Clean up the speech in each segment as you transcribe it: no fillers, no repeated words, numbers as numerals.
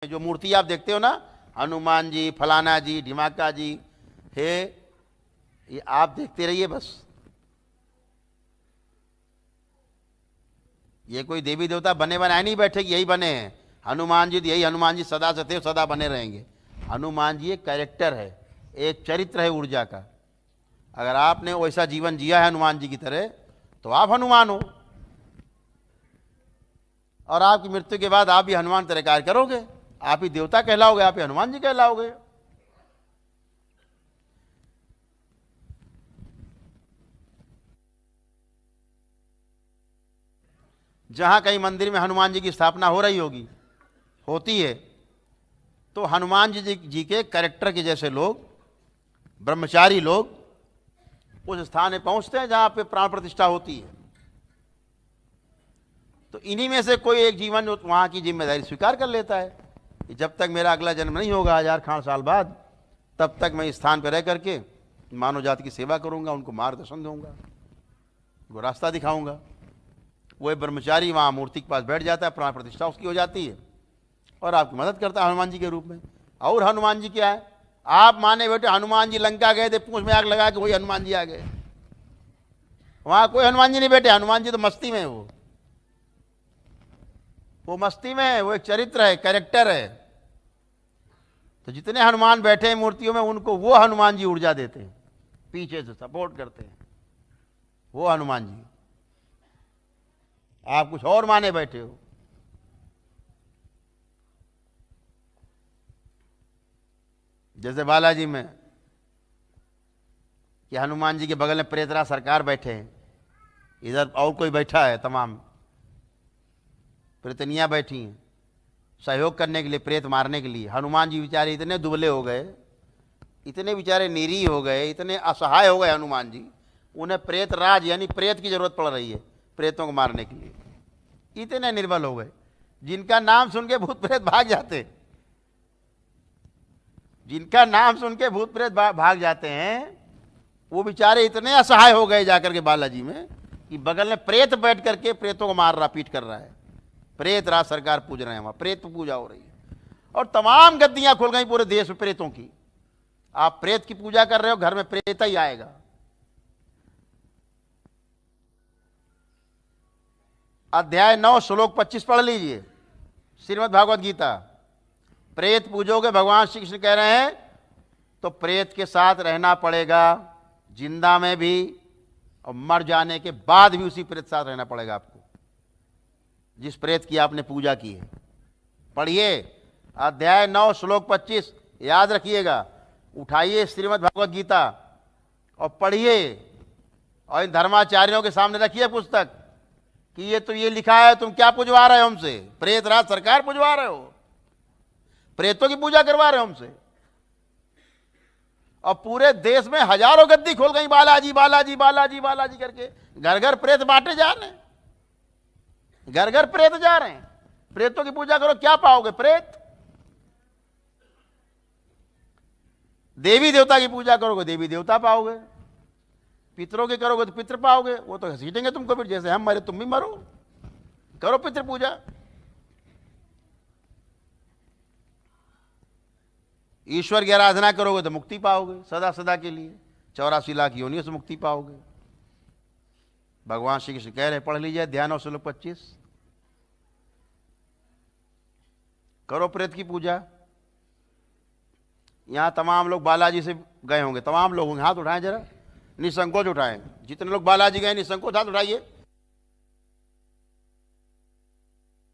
जो मूर्ति आप देखते हो ना, हनुमान जी, फलाना जी, ढिमाका जी है, ये आप देखते रहिए बस। ये कोई देवी देवता बने बनाए नहीं बैठे कि यही बने हैं हनुमान जी, तो यही हनुमान जी सदा सदैव सदा बने रहेंगे। हनुमान जी एक कैरेक्टर है, एक चरित्र है ऊर्जा का। अगर आपने वैसा जीवन जिया है हनुमान जी की तरह तो आप हनुमान हो, और आपकी मृत्यु के बाद आप भी हनुमान तरह कार्य करोगे, आप ही देवता कहलाओगे, आप ही हनुमान जी कहलाओगे। जहां कहीं मंदिर में हनुमान जी की स्थापना हो रही होगी, होती है, तो हनुमान जी के कैरेक्टर के जैसे लोग, ब्रह्मचारी लोग उस स्थान में पहुंचते हैं जहां पे प्राण प्रतिष्ठा होती है। तो इन्हीं में से कोई एक जीवन जो वहां की जिम्मेदारी स्वीकार कर लेता है कि जब तक मेरा अगला जन्म नहीं होगा 1000 खान साल बाद, तब तक मैं इस स्थान पर रह करके मानव जाति की सेवा करूंगा, उनको मार्गदर्शन दूंगा, उनको रास्ता दिखाऊंगा। वो ब्रह्मचारी वहां मूर्ति के पास बैठ जाता है, प्राण प्रतिष्ठा उसकी हो जाती है और आपकी मदद करता है हनुमान जी के रूप में। और हनुमान जी क्या है, आप माने बेटे हनुमान जी लंका गए थे, पूंछ में आग लगा के वही हनुमान जी आ गए। वहां कोई हनुमान जी नहीं बैठे, हनुमान जी तो मस्ती में है, वो मस्ती में है, वो एक चरित्र है, कैरेक्टर है। तो जितने हनुमान बैठे हैं मूर्तियों में, उनको वो हनुमान जी ऊर्जा देते हैं, पीछे से सपोर्ट करते हैं, वो हनुमान जी। आप कुछ और माने बैठे हो। जैसे बालाजी में कि हनुमान जी के बगल में प्रेतराज सरकार बैठे हैं, इधर और कोई बैठा है, तमाम प्रेतनियां बैठी हैं सहयोग करने के लिए, प्रेत मारने के लिए। हनुमान जी बेचारे इतने दुबले हो गए, इतने बेचारे निरीह हो गए, इतने असहाय हो गए हनुमान जी, उन्हें प्रेत राज यानी प्रेत की जरूरत पड़ रही है प्रेतों को मारने के लिए। इतने निर्बल हो गए, जिनका नाम सुन के भूत प्रेत भाग जाते, जिनका नाम सुन के भूत प्रेत भाग जाते हैं, वो बेचारे इतने असहाय हो गए जाकर के बालाजी में कि बगल में प्रेत बैठ करके प्रेतों को मार रहा, पीट कर रहा है। प्रेत राज सरकार पूज रहे हैं, वहां प्रेत पूजा हो रही है और तमाम गद्दियां खुल गई पूरे देश में प्रेतों की। आप प्रेत की पूजा कर रहे हो, घर में प्रेत ही आएगा। अध्याय 9 श्लोक 25 पढ़ लीजिए, श्रीमद् भागवत गीता। प्रेत पूजोगे, भगवान श्री कृष्ण कह रहे हैं, तो प्रेत के साथ रहना पड़ेगा, जिंदा में भी और मर जाने के बाद भी उसी प्रेत के साथ रहना पड़ेगा आपको, जिस प्रेत की आपने पूजा की है। पढ़िए अध्याय 9 श्लोक 25, याद रखिएगा। उठाइए श्रीमद् भागवत गीता और पढ़िए, और इन धर्माचार्यों के सामने रखिए पुस्तक कि ये तो ये लिखा है, तुम क्या पुजवा रहे हो हमसे? प्रेत राज सरकार पुजवा रहे हो, प्रेतों की पूजा करवा रहे हो हमसे। और पूरे देश में हजारों गद्दी खोल गई, बालाजी बालाजी बालाजी बालाजी करके, घर घर प्रेत बांटे जा रहे हैं, घर घर प्रेत जा रहे हैं। प्रेतों की पूजा करो, क्या पाओगे? प्रेत। देवी देवता की पूजा करोगे, देवी देवता पाओगे। पितरों की करोगे तो पितर पाओगे, वो तो घसीटेंगे तुमको, फिर जैसे हम मरे तुम भी मरो। करो पितृ पूजा। ईश्वर की आराधना करोगे तो मुक्ति पाओगे सदा सदा के लिए, 84 लाख योनियों से मुक्ति पाओगे। भगवान श्री कृष्ण कह रहे, पढ़ लीजिए ध्यान और श्लोक 25। करो प्रेत की पूजा। यहां तमाम लोग बालाजी से गए होंगे, तमाम लोग होंगे, हाथ उठाएं जरा, निसंकोच उठाएं। जितने लोग बालाजी गए निसंकोच हाथ उठाइए,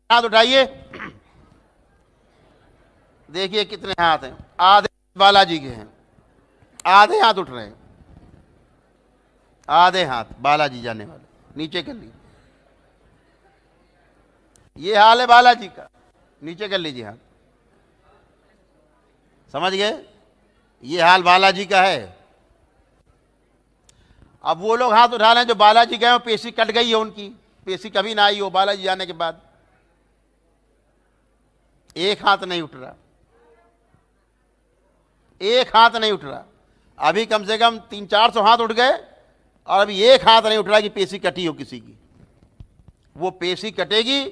हाथ उठाइए। देखिए कितने हाथ हैं, आधे बालाजी के हैं, आधे हाथ उठ रहे हैं, आधे हाथ बालाजी जाने वाले। नीचे कर लीजिए, ये हाल है बालाजी का, नीचे कर लीजिए हाथ। समझ गए? ये हाल बालाजी का है। अब वो लोग हाथ उठा रहे हैं जो बालाजी गए, पेशी कट गई है उनकी, पेशी कभी ना आई हो बालाजी जाने के बाद। एक हाथ नहीं उठ रहा, एक हाथ नहीं उठ रहा। अभी कम से कम 300-400 हाथ उठ गए और अभी एक हाथ नहीं उठ रहा कि पेशी कटी हो किसी की। वो पेशी कटेगी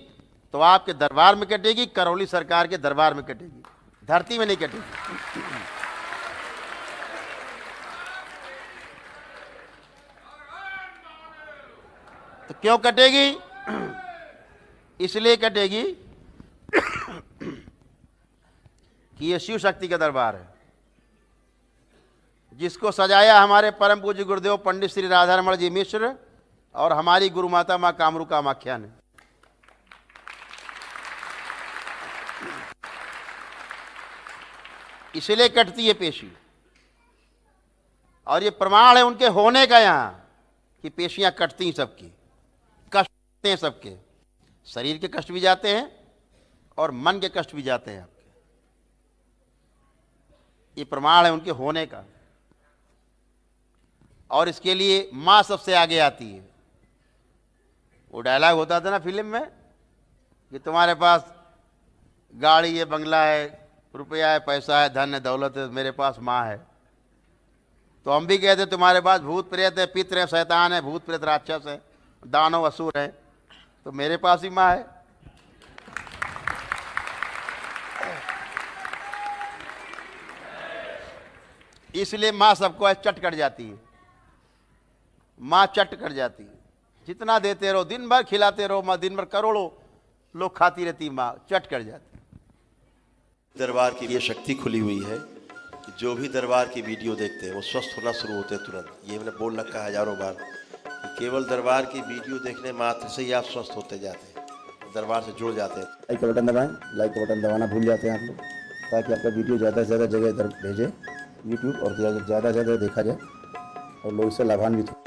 तो आपके दरबार में कटेगी, करौली सरकार के दरबार में कटेगी, धरती में नहीं कटेगी। तो क्यों कटेगी? इसलिए कटेगी कि ये शिव शक्ति का दरबार है, जिसको सजाया हमारे परम पूज्य गुरुदेव पंडित श्री राधारमण जी मिश्र और हमारी गुरु माता मां कामरू कामाख्या ने। इसलिए कटती है पेशी, और ये प्रमाण है उनके होने का यहां कि पेशियां कटती हैं सबकी, कष्ट हैं सबके, शरीर के कष्ट भी जाते हैं और मन के कष्ट भी जाते हैं आपके। ये प्रमाण है उनके होने का। और इसके लिए मां सबसे आगे आती है। वो डायलॉग होता था ना फिल्म में कि तुम्हारे पास गाड़ी है, बंगला है, रुपया है, पैसा है, धन है, दौलत है, मेरे पास माँ है। तो हम भी कहते तुम्हारे पास भूत प्रेत है, पितर है, शैतान है, भूत प्रेत राक्षस है, दानव असुर है, तो मेरे पास ही माँ है। इसलिए माँ सबको चट कर जाती है, माँ चट कर जाती है। जितना देते रहो, दिन भर खिलाते रहो, माँ दिन भर करोड़ों लोग खाती रहती, माँ चट कर जाती। दरबार की ये शक्ति खुली हुई है कि जो भी दरबार की वीडियो देखते हैं वो स्वस्थ होना शुरू होते हैं तुरंत। ये मैंने बोल रखा है हजारों बार कि केवल दरबार की वीडियो देखने मात्र से ही आप स्वस्थ होते जाते हैं, दरबार से जुड़ जाते हैं। लाइक का बटन दबाएं, लाइक का बटन दबाना भूल जाते हैं आप लोग, ताकि आपका वीडियो ज़्यादा से ज़्यादा जगह इधर भेजे यूट्यूब, और ज़्यादा से ज़्यादा देखा जाए और लोग इससे लाभान्वित हो।